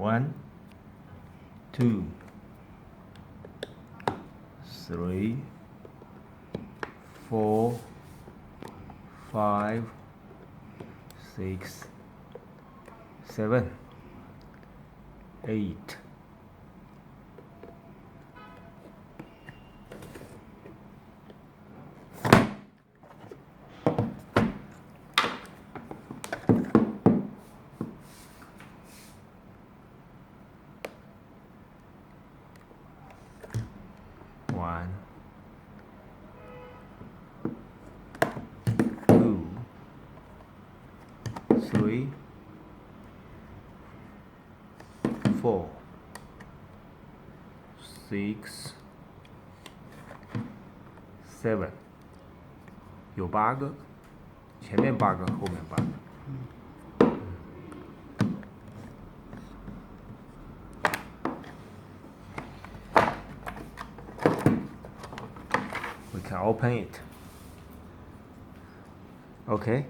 1, 2, 3, 4, 5, 6, 7, 8. One, 2, 3, 4, 6, 7，有8个，前面8个，后面8个。We can open it. Okay.